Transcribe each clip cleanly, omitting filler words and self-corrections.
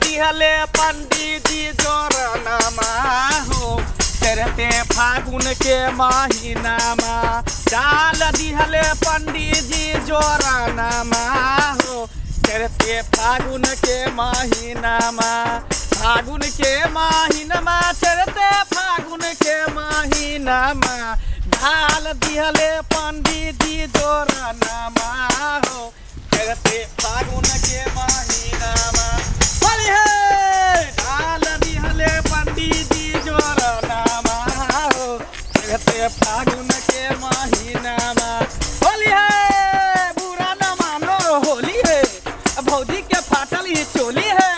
दिहले पंडित जी जोरनमा हो चढ़ते फागुन के महीना में डाल दिहले पंडित जी जोरनमा हो चढ़ते फागुन के महीना में फागुन के महीना में चढ़ते फागुन के महीना में ढाल दिहले पंडित जी जोरनमा हो चढ़ते फागुन के महीना में बोली है ढाल दिहले पंडित जी जोरनमा हो चढ़ते फागुन के महीना में होली है बुरा न मानो होली है भौजी के फाटल ही चोली है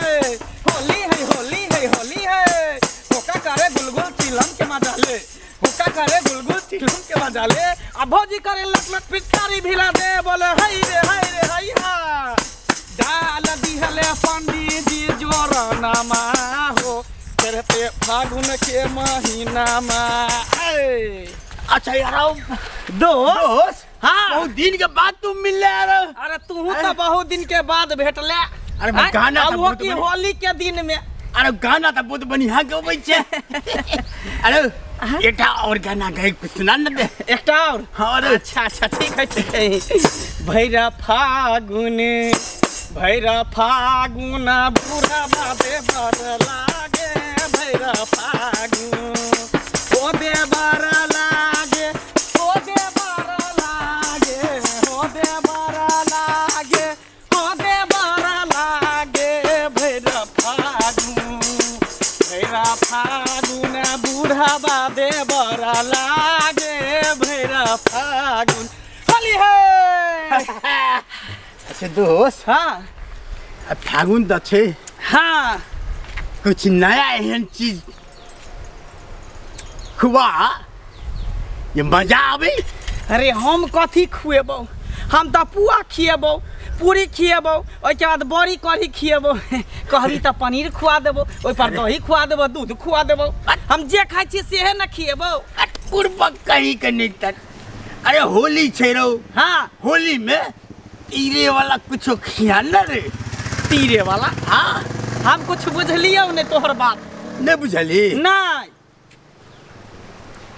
होली है होली है होली है होका करे गुलगुल चिलम के मजाले होका करे गुलगुल चिलम के मजाले अब भौजी करे लक लक पिचकारी भिला दे बोले हाय रे हाय हा डाल दिहले पंडित जी जोरनमा हो चढ़ते फागुन के महीना में। अच्छा यार दोस्त हाँ बहुत दिन के बाद तुम मिल रहे। अरे तू तो बहुत दिन के बाद भेटले। अरे गाना वो की होली के दिन में। अरे गाना तो बहुत बढ़िया गबै छे। अरे एकटा और गाना गाय सुना न दे एकटा और। हाँ अच्छा ठीक है भैरा फागुन बुरा बाबे बर लागे भैरा फागुन ओ दे बर लागे ओ दे बर लागे ओ दे बर लागे ओ दे बर लागे भैरा फागुन बुढ़ा बाबे बर लागे भैरा फागुन होली है। अच्छा दोस्त हाँ फागुन तो छे हाँ कुछ नया एहन चीज खुआ ये मजा आवे। अरे हम कथी खुएबो हम तो पुआ खिएबो पूरी खिएबो ओके बाद बड़ी कढ़ी खिएबो कहबी तो पनीर खुआ देबो ओइ पर दही खुआ देबो दूध खुआ देबो हम जे खाइ छी सेहे न खिएबो पूर्वक कहीं के नहीं तक। अरे होली छे रो। हाँ होली में तीरे वाला कुछ खिया न रे। तीरे वाला हाँ हम कुछ बुझलियो ने तोहर बात नहीं बुझली नहीं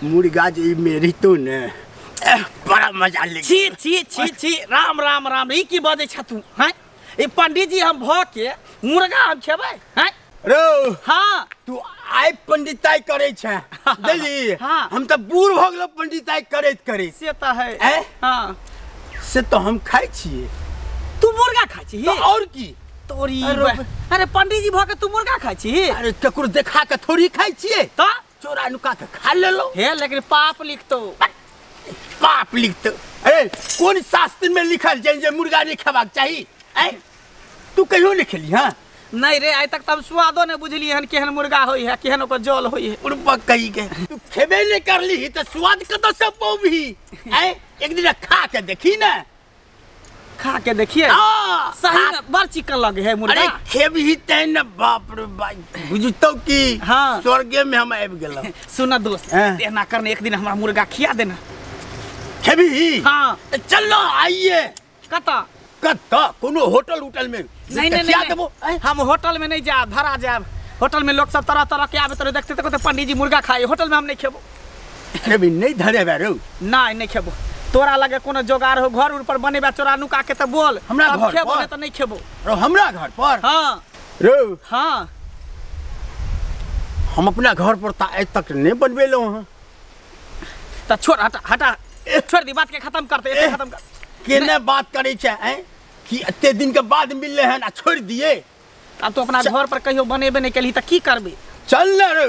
मुर्गा जी मेरी तो ने बड़ा मजा ले छी राम ई की बाजे छ तू हैं ए पंडित जी हम भ के मुर्गा हम खेबै हैं रो। हाँ तू आइ पंडिताई करे छे देली। हाँ हम तो बूढ़ हो गेलो पंडिताई करे से तो है हाँ से तो हम खाइ छिए। तू मुर्गा खाइ छी तो और की तोरी अरे पंडित जी भ के तू मुर्गा खाइ छी। अरे ककरो देखा के थोड़ी खाइ छिए तो चोरा नुका के खा लेलो हे लेकिन पाप लिखतो पाप लिखतो। अरे कौन शास्त्र में लिखल जे मुर्गा नहीं खेबाक चाहिए ऐ तू कहियो नहीं खेली। हाँ नहीं रे आज तक तब स्वादो नहीं बुझली हन केहन मुर्गा होई है केहन ओकर जल होई है उड़पक कही के तू खेबे नहीं करली तो स्वाद कत से पौभी ऐ एक दिन खा के देखी ना खा के देखिए सही में बड़ चिकन लगे है मुर्गा। अरे खेबही तै न बाप रे बाप बुझतो की हाँ स्वर्ग में हम आबि गेलो। सुना दोस्त एना करने एक दिन हमरा मुर्गा खिया देना खेबही। हाँ चलो आइए कता कोनो होटल उटल में नहीं हम होटल में नहीं जा धरा जाब होटल में लोग सब तरह तरह के आवे तो देखते तो पंडित जी मुर्गा खाए होटल में हम नहीं खेबो खेबी नहीं धरे बारो नहीं खेबो तोरा लगे कोनो जोगार हो घर ऊपर बनेबा चोरा नुका के तो बोल हमरा घर खेबो पर नहीं तो नहीं खेबो रो हमरा घर पर। हाँ रो हाँ हम अपना घर पर ता आज तक नहीं बनवेलो हां तो छोड़ हटा छोड़ दी बात के खत्म करते खत्म कर केने बात करे छे हैं कि इतने दिन के बाद मिलले हैं आ छोड़ दिए। अब तो अपना घर पर कहियो बनेबे नहीं केली त की करबे चल ना रो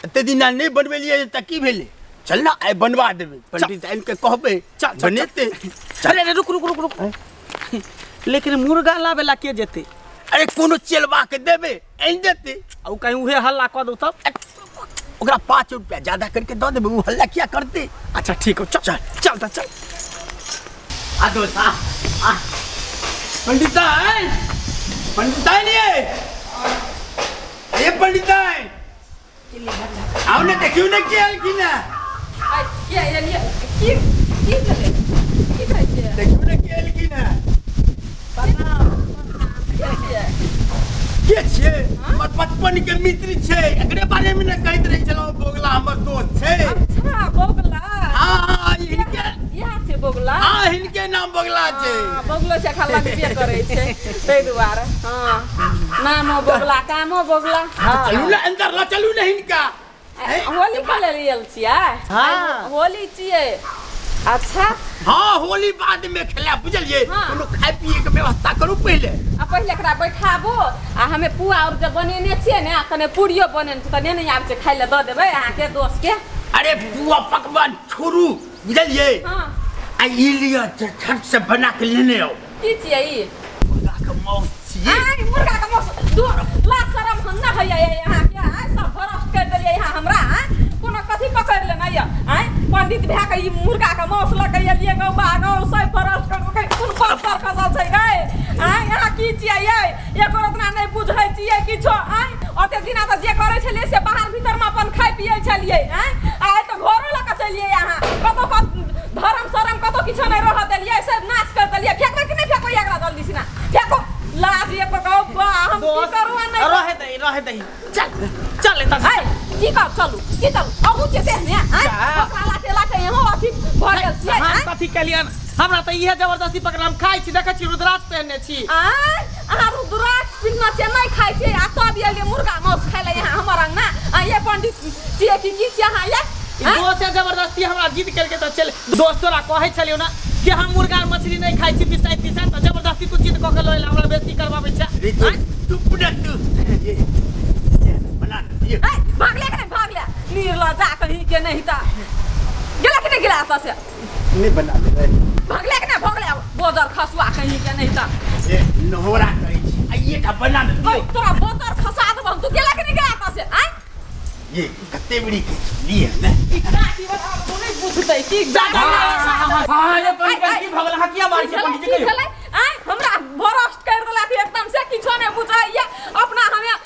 इतने दिन नहीं बनवेलिए त की भेले चल ना आइ बनवा देबे पंडित आइन के कहबे बनेते। चल रे रुक लेकिन मुर्गा लावेला के जेते। अरे कोनो चलवा के देबे आइन देते औ कहीं उहे हल्ला क दो तब ओकरा 5 रुपया ज्यादा करके दे देबे वो हल्ला क्या करते। अच्छा ठीक हो चल आ दोस्त आ पंडिताई नहीं ये पंडिताई आओ ना देखियो ना क्या की ना देखियो ना क्या की ना के छे हमर बचपन के मित्र छे एकरे बारे में न कहत रही चलो बोगला हमर दोस्त छे। अच्छा बोगला हां इनके या छे बोगला। हां इनके नाम बोगला छे। बोगलो छे खाला के पे करे छे तै दुआरे। हां नामो बोगला कामो बोगला। चलू ना अंदर ला चलू ना इनका होली खेले लेल छियै। हां होली छियै। अच्छा हाँ होली बाद में खेला बुझलिए। कोनो खाए पिए के व्यवस्था करू पहले। पहले एकरा बैठाबो आ हमें पुआ और जब बनेने छियै ने कने पूरियो बनेने त ने आब से खाइ ले द देबै अहाँ के दोस्त के। अरे पुआ पकवान छोड़ू बुझलिए। हां आ ई लिया झट से बना के लेने आओ। की छियै ई मुर्गा के मौस छियै। आई मुर्गा के मौस ला शरम हन्ना भैया यहाँ के आई सब भरस कर देलिए यहाँ हमरा। कोनो कथि पकड़ ले नैया आई पंडित भे के ई मुर्गा के मौस लगे लिए गौ बानो सब भरस कर के कोन पातर खसल छै गए। आई यहाँ की छियै एको रत्ना नहीं बुझै छियै किछो। आई ओते दिना त जे करे छलिए से बाहर भीतर में अपन खाइ पियै छलिए। आई त घरो ल के चलिए यहाँ कतो धर्म शरम कतो किछो नहीं रह देलिए सब नाश कर देलिए। फेंकबै कि नहीं फेंकबै एकरा जल्दी से ना फेंको लाज ये पकाओ बा हम की करू नहीं रहे दही चल चल लेता आई की का चलू की चलू अबू के देहने आई ओकरा लाटे यहाँ अथी भ गेल छी। हम कथि केलियन हमरा त इहे जबरदस्ती पकड़ हम खाइ छी देखै छी रुद्राक्ष पहनने छी। आई अहाँ रुद्राक्ष पिन्ना छै नहीं खाइ छी आ तब एले मुर्गा मौस खाइ ले यहाँ हमर अंगना। आ ये पंडित छियै की छी अहाँ ये दोस्त जबरदस्ती हमरा जिद करके त चल दोस्त तोरा कहै छलियो ना कि हम मुर्गा मछली नहीं खाइ छी पिसाई त जबरदस्ती तू जिद क के लइला हमरा बेइज्जती करबाबै छै। तू पुडा तू बना ये भाग ले के भाग ले नीरला जा कहीं के नहीं ता गेला कि नहीं गेला त से नहीं बना ले भाग ले के भाग ले बोदर खसुआ कहीं के नहीं ता ये नहोरा करै छी आ ये का बना दे तोरा बोदर खसा देबो तू गेला कि नहीं गेला त से आई ये कते बड़ी लिए ना इकराती बता तू नहीं पूछतै की जा हां ये पंडित की भगला हकिया मार के पंडित जी के आई हमरा भरोस्ट कर देला कि एकदम से किछो नहीं बुझाइया अपना हमें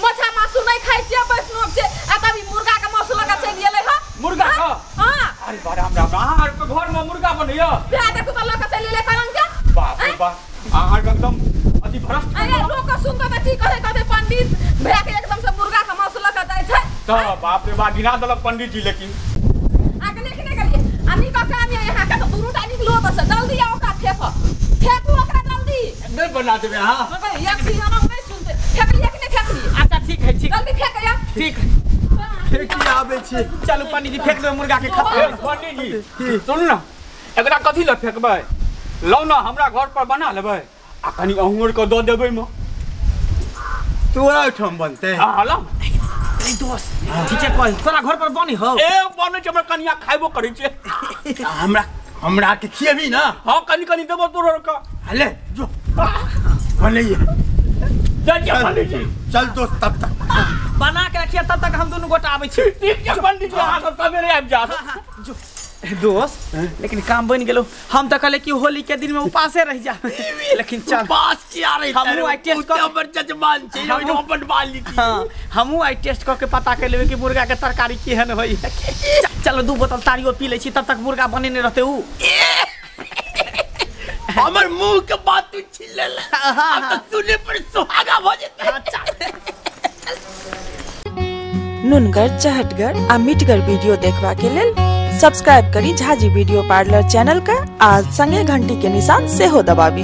मछा मासु नहीं खाइ छियै वैष्णव छै आ तभी मुर्गा के मासु लगा चल गेलै ह मुर्गा का हां अरे बा राम राम आहार के घर में मुर्गा बनैया बे देखो त लगा चल गेलै करन के बाप रे बाप आहार एकदम अति भ्रष्ट अरे लोग सुन त की कहे पंडित भे के एकदम से मुर्गा के मासु लगा जाय छै त बाप रे बा गिना देलक पंडित जी लेकिन आके नहीं करिए अनि का काम यहाँ के तो दुनु टाइम लो बस जल्दी आओ का फेंकू ओकरा जल्दी नहीं बना देबे हां एक दिन हम नहीं सुनते फेंक लिया कि नहीं फेंक लिया अच्छा ठीक है ठीक जल्दी फेंक या ठीक फेंकी आबे छी चलू पंडित जी फेंक दो मुर्गा के खा पंडित जी सुन ना एकरा कथि ल फेंकबै लौ ना हमरा घर पर बना लेबै आ कनी अहुर को दो देबै म तोरा ठम बनते हां लौ ए दोस्त ठीक है कोई तोरा घर पर बनी हो ए बने छै हमर कनिया खाइबो करै छै हमरा के खिएबी ना हां कनी कनी देबो तोरा का ले जो भले चल पंडित जी चल दोस्त तब तक बना के रखिए तब तक हम दोनों गोटा आबै छी ठीक छै पंडित जी अहाँ सब सवेरे आबि जात जो दोस्त लेकिन काम बन गेलो हम त कहले कि होली के दिन में उपासे रह जा लेकिन चल पास किया रही हमहु आई टेस्ट कर हमर जजमान छै ओइनो अपन बाल ली हां हमहु आई टेस्ट क के पता कर लेबे कि मुर्गा के तरकारी केहन होई चलो 2 बोतल तारियो पी ले छी तब तक मुर्गा बनेने रहते उ हमर मुंह के बात तू छीन लेला अब तो सुने पर सुहागा भ जेतै। नुनगर चहटगर आ मिठगर वीडियो देखबा के लेल सब्सक्राइब करी झाजी वीडियो पार्लर चैनल का आ संगे घंटी के निशान से हो दबाबी।